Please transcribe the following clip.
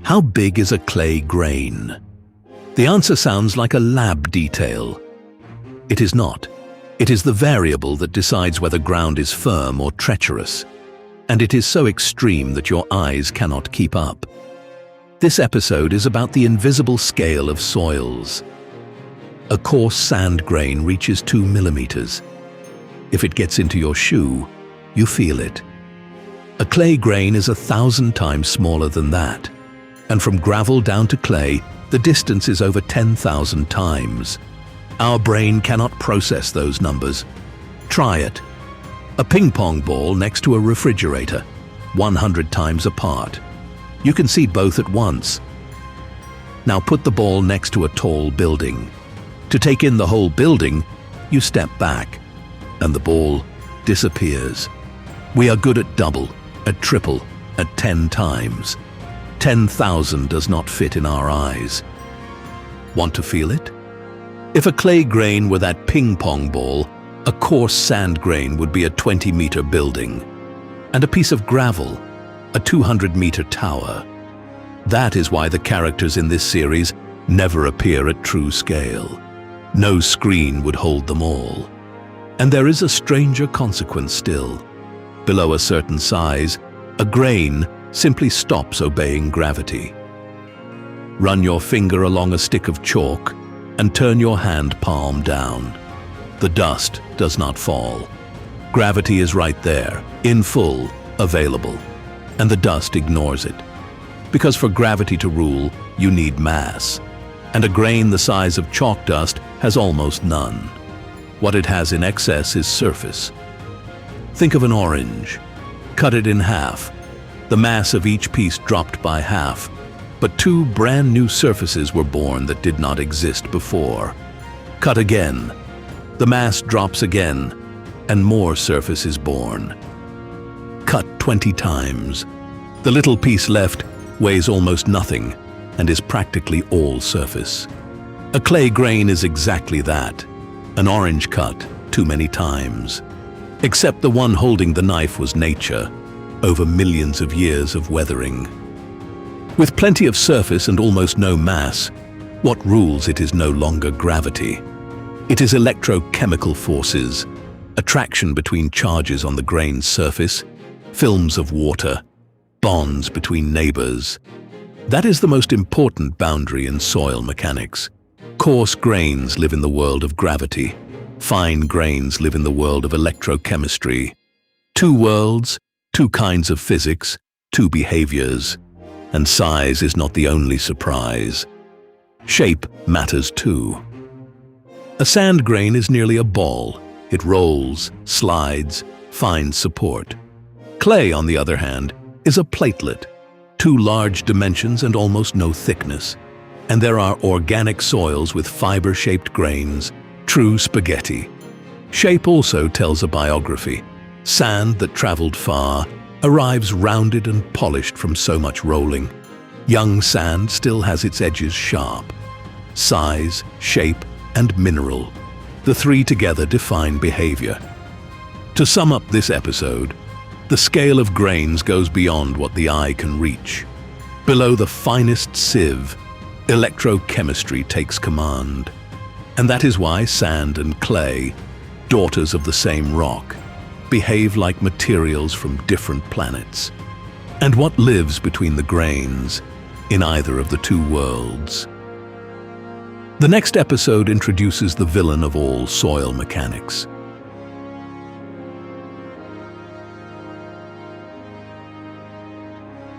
How big is a clay grain? The answer sounds like a lab detail. It is not. It is the variable that decides whether ground is firm or treacherous. And it is so extreme that your eyes cannot keep up. This episode is about the invisible scale of soils. A coarse sand grain reaches 2 millimeters. If it gets into your shoe, you feel it. A clay grain is 1,000 times smaller than that. And from gravel down to clay, the distance is over 10,000 times. Our brain cannot process those numbers. Try it. A ping pong ball next to a refrigerator, 100 times apart. You can see both at once. Now put the ball next to a tall building. To take in the whole building, you step back, and the ball disappears. We are good at double, at triple, at 10 times. 10,000 does not fit in our eyes. Want to feel it? If a clay grain were that ping pong ball, a coarse sand grain would be a 20-meter building, and a piece of gravel, a 200-meter tower. That is why the characters in this series never appear at true scale. No screen would hold them all. And there is a stranger consequence still. Below a certain size, a grain simply stops obeying gravity. Run your finger along a stick of chalk and turn your hand palm down. The dust does not fall. Gravity is right there, in full, available, and the dust ignores it. Because for gravity to rule, you need mass, and a grain the size of chalk dust has almost none. What it has in excess is surface. Think of an orange. Cut it in half. The mass of each piece dropped by half, but 2 brand new surfaces were born that did not exist before. Cut again. The mass drops again, and more surface is born. Cut 20 times. The little piece left weighs almost nothing and is practically all surface. A clay grain is exactly that. An orange cut too many times. Except the one holding the knife was nature, over millions of years of weathering. With plenty of surface and almost no mass, what rules it is no longer gravity. It is electrochemical forces, attraction between charges on the grain's surface, films of water, bonds between neighbors. That is the most important boundary in soil mechanics. Coarse grains live in the world of gravity. Fine grains live in the world of electrochemistry. 2 worlds, 2 kinds of physics, 2 behaviors. And size is not the only surprise. Shape matters too. A sand grain is nearly a ball. It rolls, slides, finds support. Clay, on the other hand, is a platelet. 2 large dimensions and almost no thickness. And there are organic soils with fiber-shaped grains, true spaghetti. Shape also tells a biography. Sand that traveled far arrives rounded and polished from so much rolling. Young sand still has its edges sharp. Size, shape, and mineral. The 3 together define behavior. To sum up this episode, the scale of grains goes beyond what the eye can reach. Below the finest sieve, electrochemistry takes command. And that is why sand and clay, daughters of the same rock, behave like materials from different planets. And what lives between the grains in either of the 2 worlds? The next episode introduces the villain of all soil mechanics,